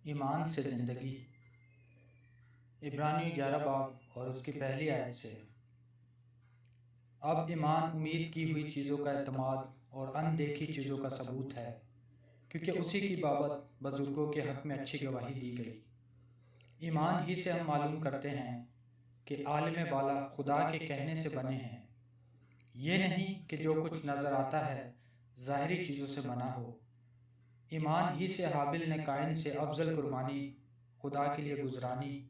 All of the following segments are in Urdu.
ایمان سے زندگی، عبرانیوں 11 باب اور اس کی پہلی آیت سے۔ اب ایمان امید کی ہوئی چیزوں کا اعتماد اور اندیکھی چیزوں کا ثبوت ہے، کیونکہ اسی کی بابت بزرگوں کے حق میں اچھی گواہی دی گئی۔ ایمان ہی سے ہم معلوم کرتے ہیں کہ عالم بالا خدا کے کہنے سے بنے ہیں، یہ نہیں کہ جو کچھ نظر آتا ہے ظاہری چیزوں سے بنا ہو۔ ایمان ہی سے حابل نے قائن سے افضل قربانی خدا کے لیے گزرانی،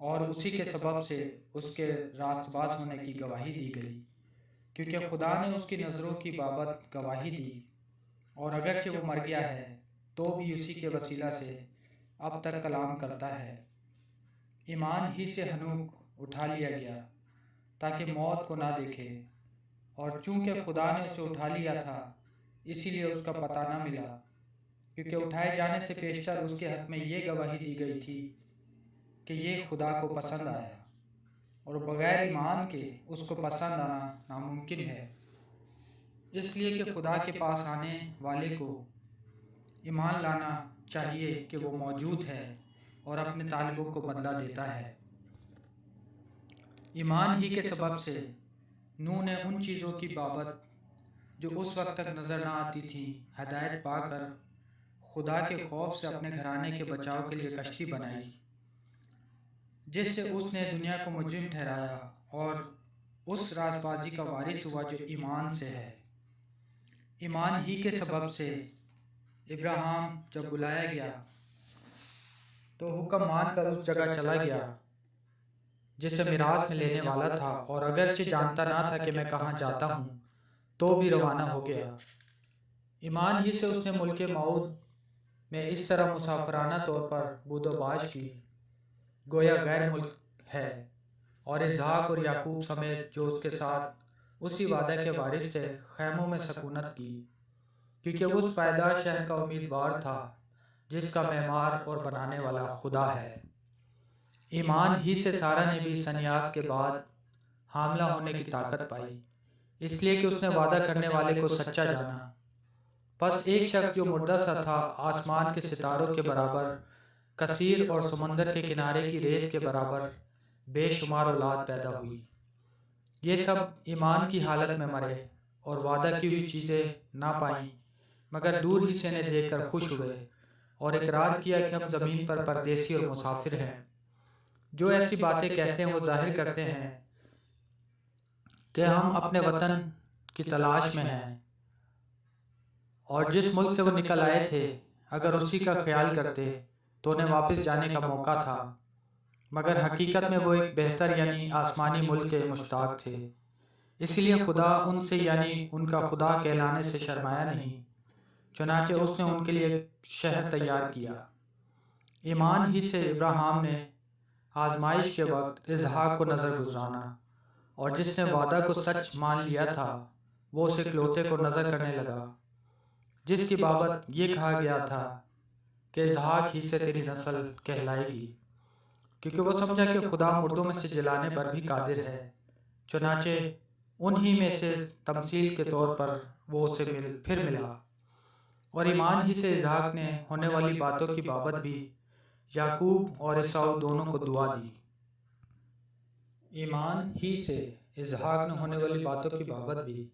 اور اسی کے سبب سے اس کے راست باز ہونے کی گواہی دی گئی، کیونکہ خدا نے اس کی نظروں کی بابت گواہی دی، اور اگرچہ وہ مر گیا ہے تو بھی اسی کے وسیلہ سے اب تک کلام کرتا ہے۔ ایمان ہی سے ہنوک اٹھا لیا گیا تاکہ موت کو نہ دیکھے، اور چونکہ خدا نے اسے اٹھا لیا تھا اسی لیے اس کا پتہ نہ ملا، کیونکہ اٹھائے جانے سے پیشتر اس کے حق میں یہ گواہی دی گئی تھی کہ یہ خدا کو پسند آیا، اور بغیر ایمان کے اس کو پسند آنا ناممکن ہے، اس لیے کہ خدا کے پاس آنے والے کو ایمان لانا چاہیے کہ وہ موجود ہے اور اپنے طالبوں کو بدلہ دیتا ہے۔ ایمان ہی کے سبب سے نوح نے ان چیزوں کی بابت جو اس وقت تک نظر نہ آتی تھیں ہدایت پا کر خدا کے خوف سے اپنے گھرانے کے بچاؤ کے لیے کشتی بنائی، جس سے اس نے دنیا کو مجرم ٹھہرایا اور اس راز بازی کا وارث ہوا جو ایمان سے ہے۔ ایمان ہی کے سبب سے ابراہیم جب بلایا گیا تو حکم مان کر اس جگہ چلا گیا جسے میراث میں لینے والا تھا، اور اگرچہ جانتا نہ تھا کہ میں کہاں جاتا ہوں تو بھی روانہ ہو گیا۔ ایمان ہی سے اس نے ملک موعود میں اس طرح مسافرانہ طور پر بود و باش کی گویا غیر ملک ہے، اور اسحاق اور یعقوب سمیت جو اس کے ساتھ اسی وعدہ کے وارث تھے خیموں میں سکونت کی، کیونکہ اس پائیدار شہر کا امیدوار تھا جس کا معمار اور بنانے والا خدا ہے۔ ایمان ہی سے سارا نے بھی سنیاس کے بعد حاملہ ہونے کی طاقت پائی، اس لیے کہ اس نے وعدہ کرنے والے کو سچا جانا۔ پس ایک شخص جو مردہ سا تھا آسمان کے ستاروں کے برابر کثیر اور سمندر کے کنارے کی ریت کے برابر بے شمار اولاد پیدا ہوئی۔ یہ سب ایمان کی حالت میں مرے اور وعدہ کی ہوئی چیزیں نہ پائیں، مگر دور ہی سے انہیں دیکھ کر خوش ہوئے اور اقرار کیا کہ ہم زمین پر پردیسی اور مسافر ہیں۔ جو ایسی باتیں کہتے ہیں وہ ظاہر کرتے ہیں کہ ہم اپنے وطن کی تلاش میں ہیں، اور جس ملک سے وہ نکل آئے تھے اگر اسی کا خیال کرتے تو انہیں واپس جانے کا موقع تھا، مگر حقیقت میں وہ ایک بہتر یعنی آسمانی ملک کے مشتاق تھے، اس لیے خدا ان سے یعنی ان کا خدا کہلانے سے شرمایا نہیں، چنانچہ اس نے ان کے لیے ایک شہر تیار کیا۔ ایمان ہی سے ابراہیم نے آزمائش کے وقت اسحاق کو نظر گزرانا، اور جس نے وعدہ کو سچ مان لیا تھا وہ اسے اکلوتے کو نظر کرنے لگا، جس کی بابت یہ کہا گیا تھا کہ اسحاق ہی سے تیری نسل کہلائے گی، کیونکہ وہ سمجھا کہ خدا مردوں میں سے جلانے پر بھی قادر ہے، چنانچہ انہی میں سے تمثیل کے طور پر وہ اسے پھر ملا۔ اور ایمان ہی سے اسحاق نے ہونے والی باتوں کی بابت بھی یعقوب اور عیساؤ دونوں کو دعا دی۔ ایمان ہی سے اسحاق نے ہونے والی باتوں کی بابت بھی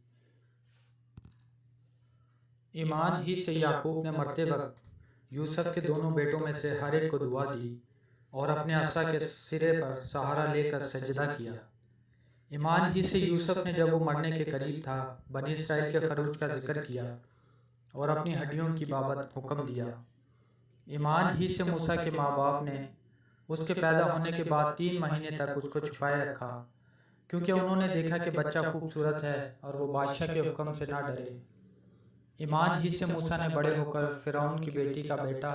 ایمان ہی سے یعقوب نے مرتے وقت یوسف کے دونوں بیٹوں میں سے ہر ایک کو دعا دی اور اپنے عصا کے سرے پر سہارا لے کر سجدہ کیا۔ ایمان ہی سے یوسف نے جب وہ مرنے کے قریب تھا بنی اسرائیل کے خروج کا ذکر کیا اور اپنی ہڈیوں کی بابت حکم دیا۔ ایمان ہی سے موسیٰ کے ماں باپ نے اس کے پیدا ہونے کے بعد 3 مہینے تک اس کو چھپائے رکھا، کیونکہ انہوں نے دیکھا کہ بچہ خوبصورت ہے اور وہ بادشاہ کے حکم سے نہ ڈرے۔ ایمان ہی سے موسیٰ نے بڑے ہو کر فرعون کی بیٹی کا بیٹا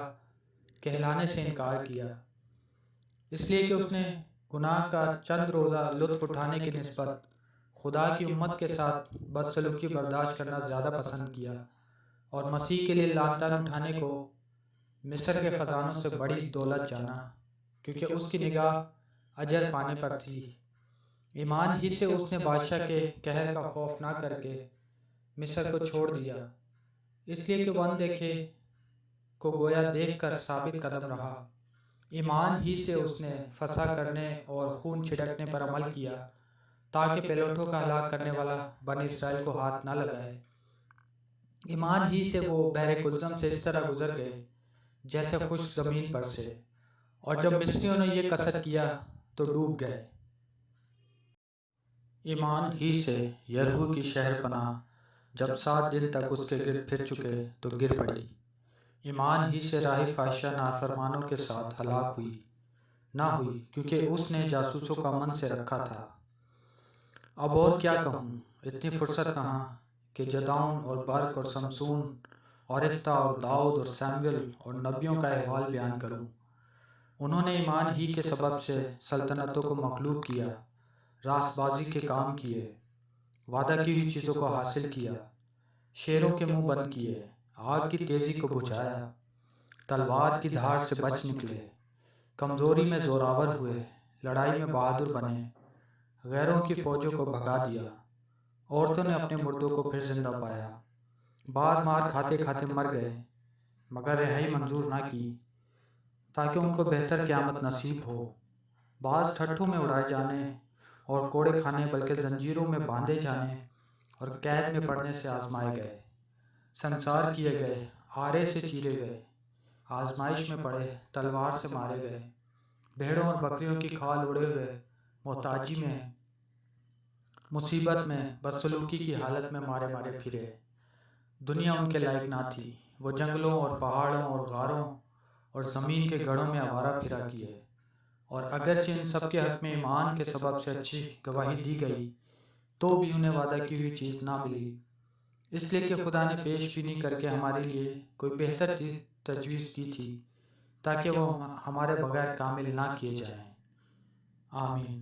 کہلانے سے انکار کیا، اس لیے کہ اس نے گناہ کا چند روزہ لطف اٹھانے کی نسبت خدا کی امت کے ساتھ بدسلوکی برداشت کرنا زیادہ پسند کیا، اور مسیح کے لیے لعن طعن اٹھانے کو مصر کے خزانوں سے بڑی دولت جانا، کیونکہ اس کی نگاہ اجر پانے پر تھی۔ ایمان ہی سے اس نے بادشاہ کے قہر کا خوف نہ کر کے مصر کو چھوڑ دیا، اس لیے کہ وہ اندیکھے کو گویا دیکھ کر ثابت قدم رہا۔ ایمان ہی سے اس نے فساد کرنے اور خون چھڑکنے پر عمل کیا تاکہ پیلوٹوں کا ہلاک کرنے والا بنی اسرائیل کو ہاتھ نہ لگائے۔ ایمان ہی سے وہ بحر کلزم سے اس طرح گزر گئے جیسے خشک زمین پر سے، اور جب مصریوں نے یہ قصد کیا تو ڈوب گئے۔ ایمان ہی سے یرہو کی شہر پناہ جب 7 دن تک اس کے گرد پھر چکے تو گر پڑی۔ ایمان ہی سے راہ فاحشہ نافرمانوں کے ساتھ ہلاک نہ ہوئی کیونکہ اس نے جاسوسوں کا امن سے رکھا تھا۔ اب اور کیا کہوں، اتنی فرصت کہاں کہ جدعون اور برق اور سمسون اور یفتح اور داؤد اور سیموئیل اور نبیوں کا احوال بیان کروں۔ انہوں نے ایمان ہی کے سبب سے سلطنتوں کو مغلوب کیا، راست بازی کے کام کیے، وعدہ کی ہوئی چیزوں کو حاصل کیا، شیروں کے منہ بند کیے، آگ کی تیزی کو بجھایا، تلوار کی دھار سے بچ نکلے، کمزوری میں زوراور ہوئے، لڑائی میں بہادر بنے، غیروں کی فوجوں کو بھگا دیا، عورتوں نے اپنے مردوں کو پھر زندہ پایا، بعض مار کھاتے کھاتے مر گئے مگر رہائی منظور نہ کی تاکہ ان کو بہتر قیامت نصیب ہو، بعض ٹھٹھوں میں اڑائے جانے اور کوڑے کھانے بلکہ زنجیروں میں باندھے جانے اور قید میں پڑنے سے آزمائے گئے، سنسار کیے گئے، آرے سے چیرے گئے، آزمائش میں پڑے، تلوار سے مارے گئے، بھیڑوں اور بکریوں کی کھال اڑے ہوئے، محتاجی میں، مصیبت میں، بدسلوکی کی حالت میں مارے مارے پھرے۔ دنیا ان کے لائق نہ تھی، وہ جنگلوں اور پہاڑوں اور غاروں اور زمین کے گڑھوں میں آوارہ پھرا کیے، اور اگرچہ ان سب کے حق میں ایمان کے سبب سے اچھی گواہی دی گئی تو بھی انہیں وعدہ کی ہوئی چیز نہ ملی، اس لیے کہ خدا نے پیش بینی کر کے ہمارے لیے کوئی بہتر تجویز کی تھی تاکہ وہ ہمارے بغیر کامل نہ کیے جائیں۔ آمین۔